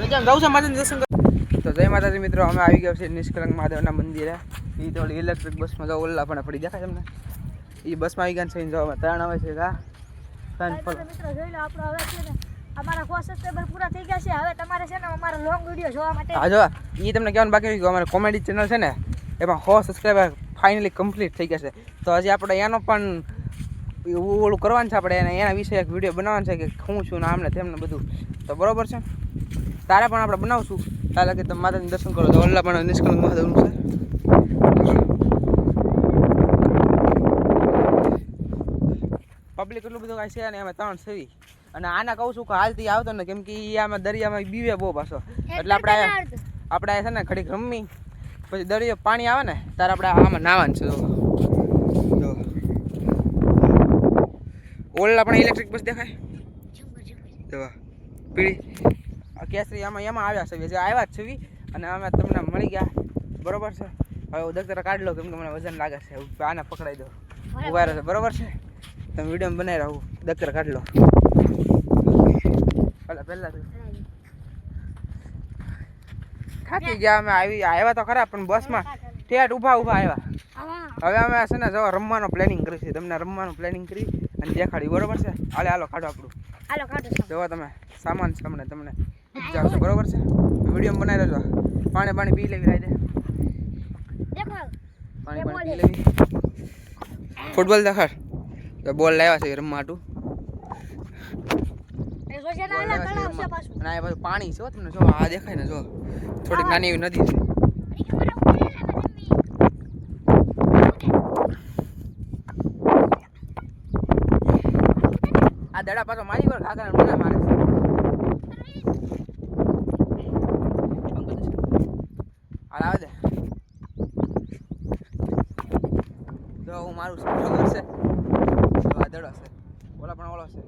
તો જય માતાજી મિત્રો, અમે આવી ગયા છે નિષ્કલંક મહાદેવના મંદિરે. એ તો ઇલેક્ટ્રિક બસમાં જાવ ઓલા પણ પડી દેખાય તમને. એ બસમાં આવી ગયા છે જવા ત્રણ આવે છે મિત્રો જોઈ લો આપણો હવે છે ને અમારા 100 સબસ્ક્રાઇબર પૂરા થઈ ગયા છે. હવે તમારે છે ને અમારો લોંગ વિડિયો જોવા માટે હા જો એ તમને કહેવાનું બાકી રહ્યું કે અમારે કોમેડી ચેનલ છે ને એમાં 100 સબસ્ક્રાઇબર ફાઇનલી કમ્પ્લીટ થઈ ગયા છે. તો હજી આપણે એનો પણ ઓલું કરવાનું છે, આપણે એના વિશે એક વિડીયો બનાવવાનો છે કે શું છું ને આમને તેમને બધું. તો બરોબર છે, તારે પણ આપણે બનાવશું. તારે કે તમે માતાજીને દર્શન કરો તો ઓલા પણ નિષ્કલંક મહાદેવનું છે. પબ્લિક એટલું બધું કાંઈ છે ને એમાં ત્રણ સેવી અને આના કહું છું કે હાલથી આવતો ને કેમ કે આમાં દરિયામાં બીવે બહુ પાછો એટલે આપણે છે ને ઘડીક રમી પછી દરિયો પાણી આવે ને ત્યારે આપણે આમાં નાવાનું છે. જો ઓલા પણ ઇલેક્ટ્રિક બસ દેખાય જો પીળી કેસરી એમાં આવ્યા છે, જે આવ્યા જ છે અને અમે તમને મળી ગયા. બરોબર છે, હવે હું દખતર કાઢી લો કેમ કે મને વજન લાગે છે. આને પકડાઈ દો ઉભા રહેશે. બરોબર છે, તમે વિડીયો બનાવી રહું દખતર કાઢી લો પહેલા થાકી ગયા અમે. આવ્યા તો ખરા પણ બસમાં ઠેઠ ઊભા આવ્યા. હવે અમે છે ને જો રમવાનો પ્લાનિંગ કરીશું, તમને રમવાનું પ્લાનિંગ કરી અને દેખાડી. બરોબર છે, હાલો કાઢો આપણું જોવા તમે સામાન છે તમને જાવશે. બરોબર છે, વિડીયો બનાવી રહેજો. પાણી પી લેવી રાઈ દે પાણી પી લેવી. ફૂટબોલ દેખાડ તો બોલ લાવ્યા છે રમવા હાટું. પાણી છે તમને જો આ દેખાય ને, જો થોડીક નાની એવી નદી છે. આ દડા પાછો મારી પર ઘાઘરા મને મારે છે. આવે દે જો હું મારું બરોબર છે. આ દડો છે, ઓલા પણ ઓલો છે.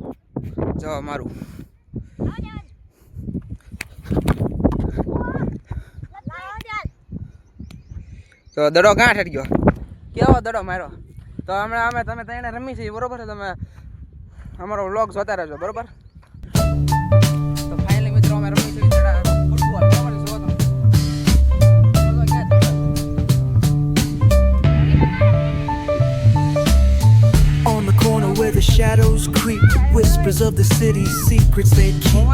જો મારું તો દડો ક્યાં ઠરી ગયો, કેવો દડો માર્યો. તો હમણાં અમે તમે ત્યાં રમી છીએ. બરોબર છે, તમે અમારો વ્લોગ જોતા રહેજો. બરોબર, તો ફાઇનલી મિત્રો અમે રમી છીએ ફૂટબોલ. બરોબર છે, જો તમે on the corner where the shadows creep, whispers of the city's secrets they keep.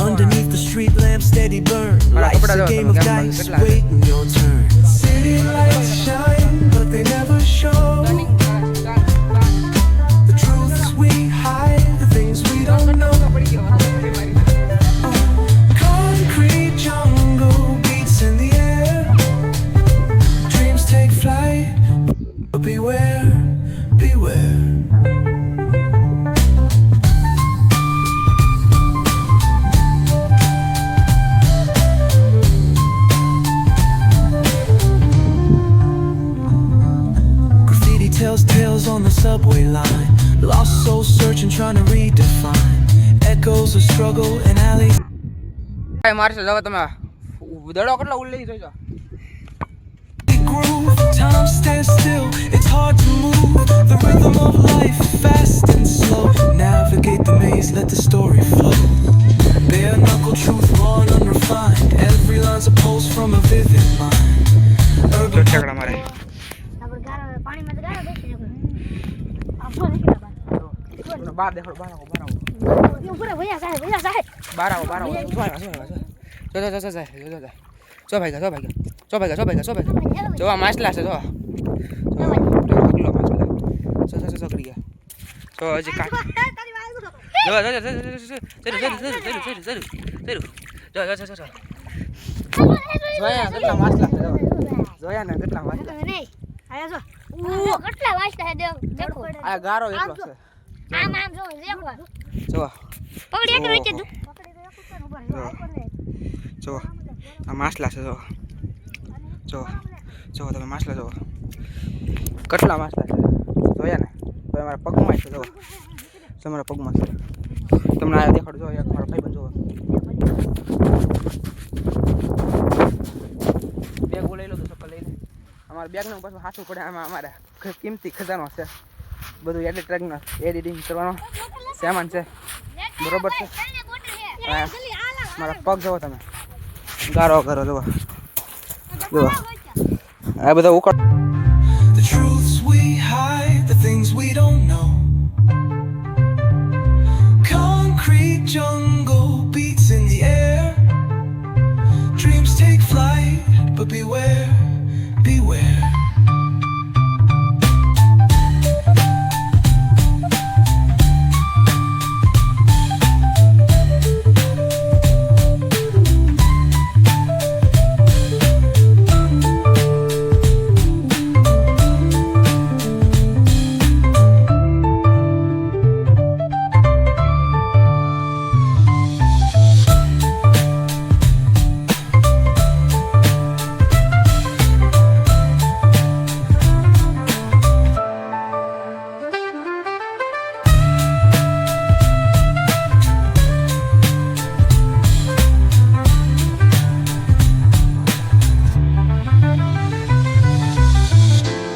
Underneath the street lamp steady burn, life's a game of dice waiting your turn. City lights shine but they never show the truths we hide, the things we don't know. Concrete jungle beats in the air, dreams take flight but beware. Graffiti tells tales on the subway line, lost souls searching, trying to redefine echoes of struggle in alleys. મારશે જાવ તમે દડો કેટલો ઉલ્લી જોજો. Time stands still, it's hard to move. The rhythm of life, fast and slow. Navigate the maze, let the story flow. Bare knuckle truth, raw and unrefined. Every line's a pulse from a vivid mind. Urban ઠેકડા મારે પાણીમાં તો ગારો બેસી જતો. બહાર દેખાડો બહાર આવો ઉપર ભૈયા સાહેબ બહાર આવો જો ભાઈ જો આ માછલા છે. જો પગલો માછલા સકડી ગયા. તો હજી કા જોયા કેટલા માછલા છે. જોયા ને કેટલા માછલા દેખો આ ગારો એટલો છે. આમ જો દેખો જો પકડી એક વચ્ચે તું જો આ માછલા છે. જો તમે માછલા જો કેટલા માછલા છે. જોયા ને તો અમારા પગમાં છે. જો તમારા પગમાં છે. તમને આ દેખાડો. જો એક મારો ભાઈ પણ જો બેગ લઈ લો તો ચપ્પલ લઈને. અમારા બેગનું પાછું હાથું પડે. આમાં અમારે કિંમતી ખજાનો છે. બધું એડિટિંગ કરવાનો સામાન છે. બરોબર છે. મારા પગ જુઓ તમે, ગારો ગારો જુઓ જુઓ, આ બધા ઉકળ. The truths we hide, the things we don't know. Concrete jungle beats in the air. Dreams take flight, but beware, beware.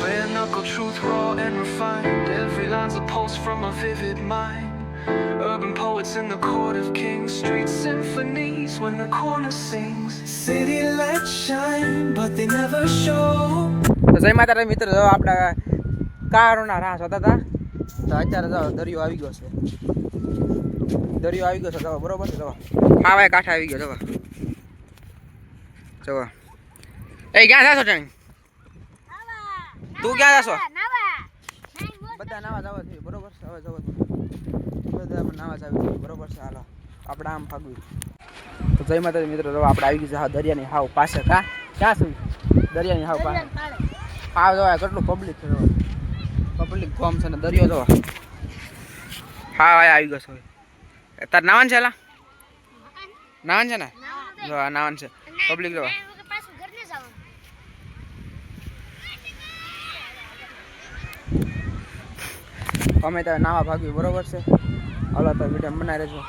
Bare knuckle truth, raw and refined. Every line's a pulse from a vivid mind. Urban poets in the court of kings. Street symphonies when the corner sings. City lights shine, but they never show. તો જય માતાજી મિત્રો, જો આપણા કારોના રાહ જોતા હતા તો અત્યારે જો દરિયો આવી ગયો છે. દરિયો આવી ગયો છે, જો બરોબર છે. જો હા ભાઈ, કાંઠા આવી ગયો. જો જો એ ક્યાં જાશો ટણી? તું ક્યાં જાશો? બધા નાવા જવા છે, બરોબર છે. હવે જવો બધા નાવા જ આવી, બરોબર છે. હાલો આપણે આમ ભાગવી. તો જય માતાજી મિત્રો, જો આપણે આવી ગયું છે દરિયાની હાવ પાસે. ક્યાં છું? દરિયાની હાવ પાસે. હાવ જોવા કેટલું પબ્લિક છે, પબ્લિક ફોર્મ છે ને દરિયો જોવા. હા ભાઈ આવી ગયો છે. તાર નાવાન છે? એલા નાવાન છે ને? જો આ નાવાન છે, પબ્લિક જોવા. અમે તો નાવા ભાગવી, બરોબર છે. હાલો તો વિડીયો બનાવી રહેજો,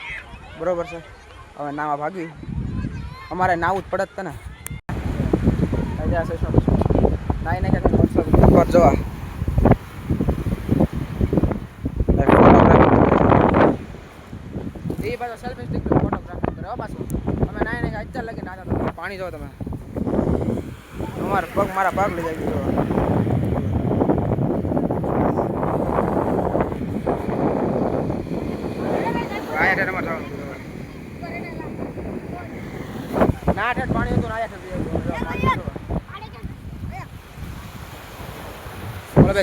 બરોબર છે. હવે નાવા ભાગવી, અમારે નાવું જ પડત તને. નાઈ નાખે ઉપર જોવા. એ પાછો સેલ્ફી સ્ટિક ફોટોગ્રાફી કરે પાછું. અમે નાઈ નાખે અત્યારે લગી નાતા હતા. પાણી જો તમે, અમારા પગ, મારા પગ લઈ જાય. ના ઠેઠ પાણી હતું ને આયા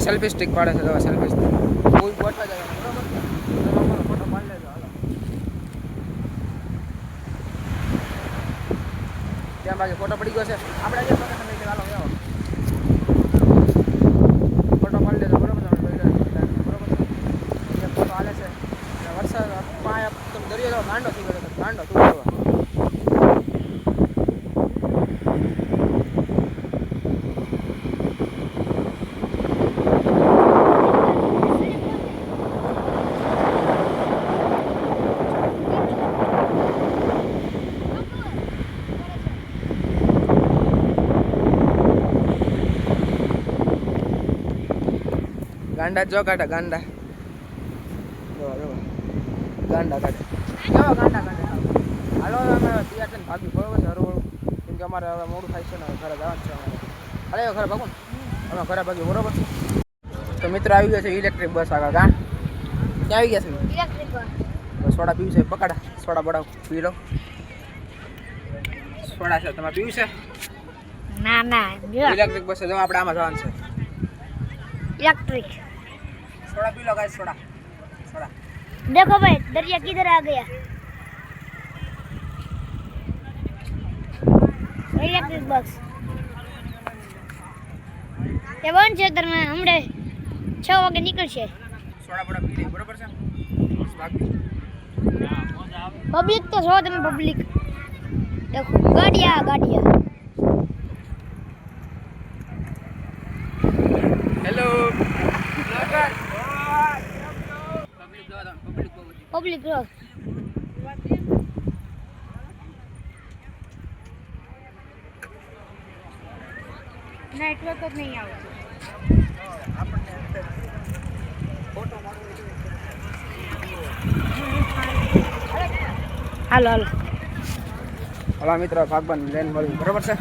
સેલ્ફી સ્ટિક પાડે છે. સેલ્ફી સ્ટિક કોઈ ગોઠવા જાય, બરોબર. ફોટો પાડી લેજો. હાલો ત્યાં બાજુ ફોટો પડી ગયો છે. આપણે જે ફોટો લઈ હાલો આવો ફોટો પાડી લેજો, બરોબર. બરોબર છે. ફોટો હાલે છે. વરસાદ પાયા તમે દરિયો જાવ, ગાંડો થઈ ગયો. ગાંડો તું જવા. ગાંડા જો કાઢા, ગાંડા ગાંડા કાઢે. કેવા ગાંડા કાઢે. હાલો અમે તૈયાર થઈને ભાગ્યું, બરોબર છે. હરવળું, કેમ કે અમારે હવે મોડું થાય છે ને, ઘરે જવાનું છે અમારે. અરે ઘરે ભાગું ને, અમે ઘરે ભાગ્યું, બરોબર છે. તો મિત્રો આવી ગયો છે ઇલેક્ટ્રિક બસ. આગળ ક્યાં આવી ગયા છે? Electric bus. સોડા પીવું છે? પકડા સોડા બડાવ, પી લો. સોડા છે તમારે પીવું છે? ના ના, ઇલેક્ટ્રિક બસ છે. આપણે આમાં જવાનું છે. Electric soda P low guys, soda soda. देखो भाई दरिया किधर आ गया। इलेक्ट्रिक बस ये वन क्षेत्र में हमने 6 वागे निकलશે। सोडा बड़ा पी ले, बराबर છે? पब्लिक तो सो તમે पब्लिक देखो, गाड़ियां गाड़ियां। हेलो पब्लिक रो नेटवर्क જ નહીં આવતું। હાલો હાલો ઓલા મિત્ર ભાગવાની લેન મળ્યું બરાબર છે.